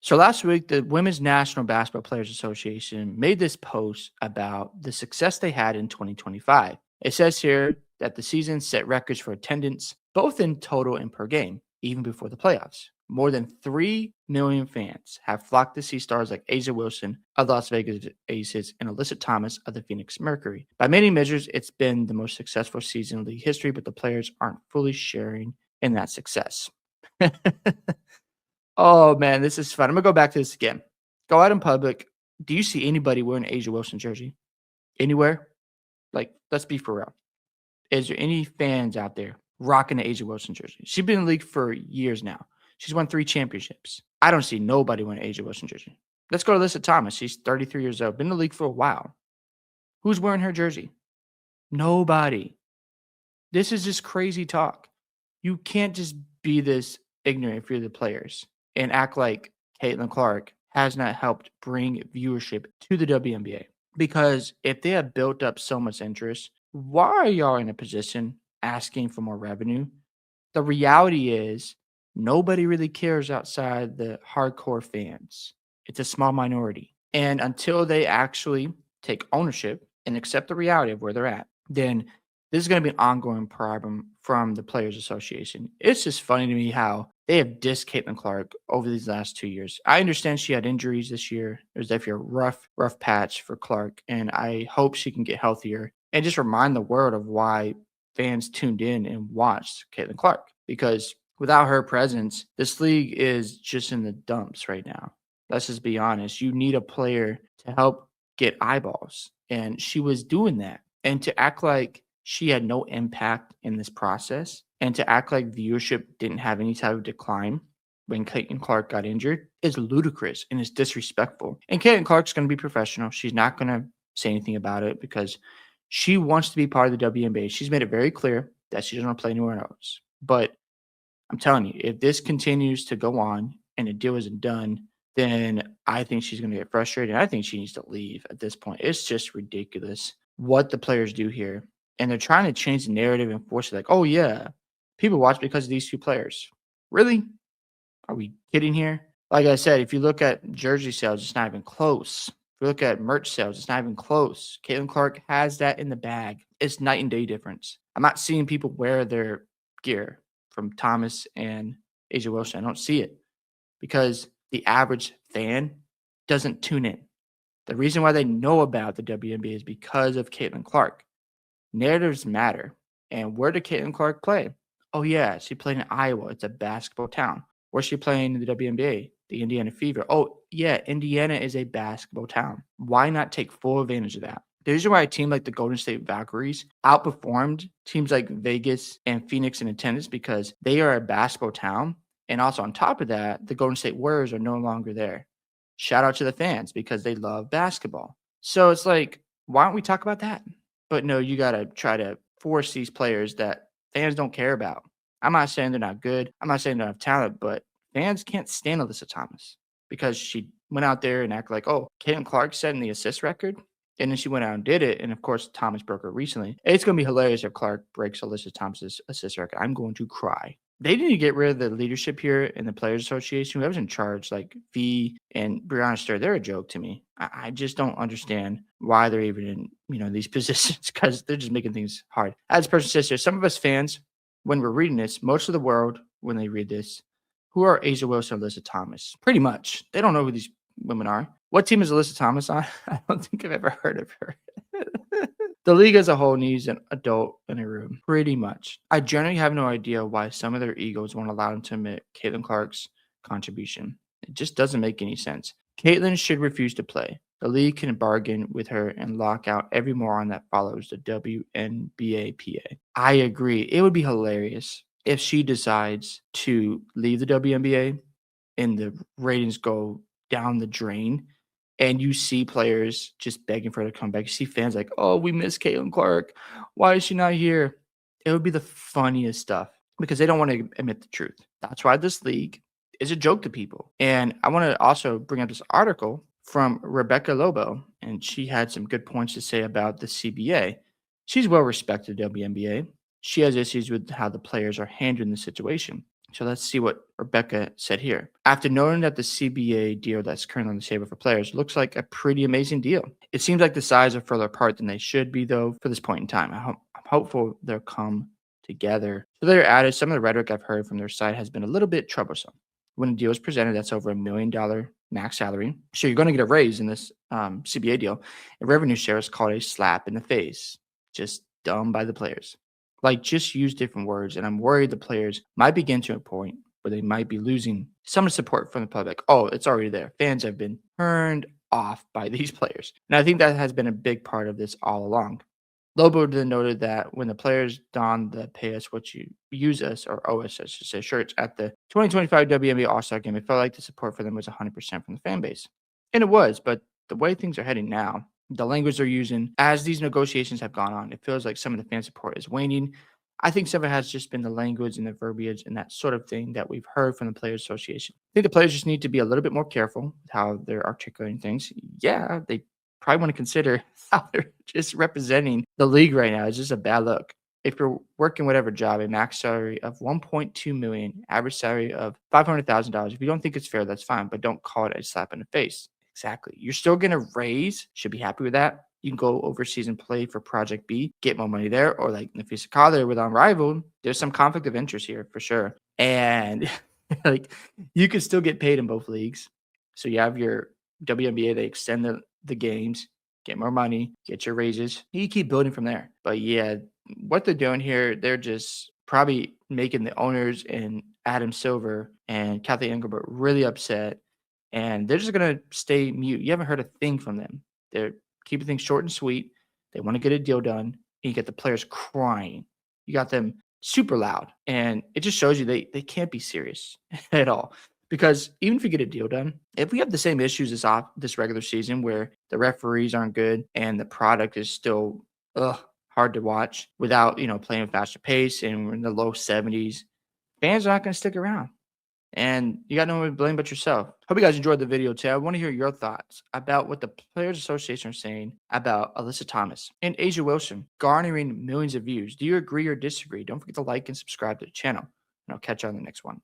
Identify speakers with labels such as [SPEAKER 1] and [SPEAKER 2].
[SPEAKER 1] So last week, the Women's National Basketball Players Association made this post about the success they had in 2025. It says here that the season set records for attendance, both in total and per game, even before the playoffs. More than 3 million fans have flocked to see stars like Asia Wilson of the Las Vegas Aces and Alyssa Thomas of the Phoenix Mercury. By many measures, it's been the most successful season in league history, but the players aren't fully sharing in that success. Oh man, this is fun. I'm gonna go back to this again. Go out in public. Do you see anybody wearing an Asia Wilson jersey anywhere? Like, let's be for real. Is there any fans out there rocking an Asia Wilson jersey? She's been in the league for years now. She's won 3 championships. I don't see nobody wearing an Asia Wilson jersey. Let's go to Alyssa Thomas. She's 33 years old. Been in the league for a while. Who's wearing her jersey? Nobody. This is just crazy talk. You can't just be this ignorant if you're the players and act like Caitlin Clark has not helped bring viewership to the WNBA. Because if they have built up so much interest, why are y'all in a position asking for more revenue? The reality is nobody really cares outside the hardcore fans. It's a small minority. And until they actually take ownership and accept the reality of where they're at, then this is going to be an ongoing problem from the Players Association. It's just funny to me how they have dissed Caitlin Clark over these last 2 years. I understand she had injuries this year. It was definitely a rough patch for Clark, and I hope she can get healthier and just remind the world of why fans tuned in and watched Caitlin Clark. Because without her presence, this league is just in the dumps right now. Let's just be honest. You need a player to help get eyeballs, and she was doing that. And to act like she had no impact in this process and to act like viewership didn't have any type of decline when Caitlin Clark got injured is ludicrous and is disrespectful. And Caitlin Clark's going to be professional. She's not going to say anything about it because she wants to be part of the WNBA. She's made it very clear that she doesn't want to play anywhere else. But I'm telling you, if this continues to go on and the deal isn't done, then I think she's going to get frustrated. I think she needs to leave at this point. It's just ridiculous what the players do here. And they're trying to change the narrative and force it like, oh, yeah, people watch because of these 2 players. Really? Are we kidding here? Like I said, if you look at jersey sales, it's not even close. If you look at merch sales, it's not even close. Caitlin Clark has that in the bag. It's night and day difference. I'm not seeing people wear their gear from Thomas and Asia Wilson. I don't see it because the average fan doesn't tune in. The reason why they know about the WNBA is because of Caitlin Clark. Narratives matter. And where did Caitlin Clark play? Oh, yeah, she played in Iowa. It's a basketball town. Where's she playing in the WNBA? The Indiana Fever. Oh, yeah, Indiana is a basketball town. Why not take full advantage of that? The reason why a team like the Golden State Valkyries outperformed teams like Vegas and Phoenix in attendance because they are a basketball town. And also on top of that, the Golden State Warriors are no longer there. Shout out to the fans because they love basketball. So it's like, why don't we talk about that? But no, you got to try to force these players that fans don't care about. I'm not saying they're not good. I'm not saying they don't have talent, but fans can't stand Alyssa Thomas because she went out there and acted like, oh, Caitlin Clark setting the assist record. And then she went out and did it. And of course, Thomas broke it recently. It's going to be hilarious if Clark breaks Alyssa Thomas's assist record. I'm going to cry. They need to get rid of the leadership here in the Players Association. Whoever's in charge, like V and Brianna Stewart, they're a joke to me. I just don't understand why they're even in these positions because they're just making things hard. As the person says here, some of us fans, when we're reading this, most of the world, when they read this, who are Asia Wilson and Alyssa Thomas? Pretty much. They don't know who these women are. What team is Alyssa Thomas on? I don't think I've ever heard of her. The league as a whole needs an adult in a room, pretty much. I generally have no idea why some of their egos won't allow them to admit Caitlin Clark's contribution. It just doesn't make any sense. Caitlin should refuse to play. The league can bargain with her and lock out every moron that follows the WNBAPA. I agree. It would be hilarious if she decides to leave the WNBA and the ratings go down the drain and you see players just begging for her to come back. You see fans like, oh, we miss Caitlin Clark. Why is she not here? It would be the funniest stuff because they don't want to admit the truth. That's why this league is a joke to people. And I want to also bring up this article from Rebecca Lobo, and she had some good points to say about the CBA. She's well respected WNBA. She has issues with how the players are handling the situation. So let's see what Rebecca said here. After knowing that the CBA deal that's currently on the table for players looks like a pretty amazing deal. It seems like the sides are further apart than they should be, though, for this point in time. I'm hopeful they'll come together. So they're added, some of the rhetoric I've heard from their side has been a little bit troublesome. When a deal is presented that's over $1 million max salary, so you're going to get a raise in this CBA deal, and revenue share is called a slap in the face. Just dumb by the players. Like, just use different words, and I'm worried the players might begin to a point where they might be losing some of the support from the public. Oh, it's already there. Fans have been turned off by these players. And I think that has been a big part of this all along. Lobo then noted that when the players don the pay us what you use us or owe us, I should say, shirts at the 2025 WNBA All-Star game, it felt like the support for them was 100% from the fan base. And it was, but the way things are heading now, the language they're using as these negotiations have gone on, it feels like some of the fan support is waning. I think some of it has just been the language and the verbiage and that sort of thing that we've heard from the Players Association. I think the players just need to be a little bit more careful with how they're articulating things. Yeah, they probably want to consider how they're just representing the league right now. It's just a bad look. If you're working whatever job, a max salary of 1.2 million, average salary of $500,000, if you don't think it's fair, that's fine, but don't call it a slap in the face. Exactly. You're still going to raise, should be happy with that. You can go overseas and play for Project B, get more money there, or like Nafisa Kader with Unrivaled. There's some conflict of interest here for sure. And like, you can still get paid in both leagues. So you have your WNBA, they extend the games, get more money, get your raises. You keep building from there. But yeah, what they're doing here, they're just probably making the owners and Adam Silver and Kathy Engelbert really upset. And they're just going to stay mute. You haven't heard a thing from them. They're keeping things short and sweet. They want to get a deal done. And you get the players crying. You got them super loud. And it just shows you they can't be serious at all. Because even if you get a deal done, if we have the same issues this regular season where the referees aren't good and the product is still hard to watch without, playing faster pace and we're in the low 70s, fans are not going to stick around. And you got no one to blame but yourself. Hope you guys enjoyed the video today. I want to hear your thoughts about what the Players Association are saying about Alyssa Thomas and Asia Wilson garnering millions of views. Do you agree or disagree? Don't forget to like and subscribe to the channel. And I'll catch you on the next one.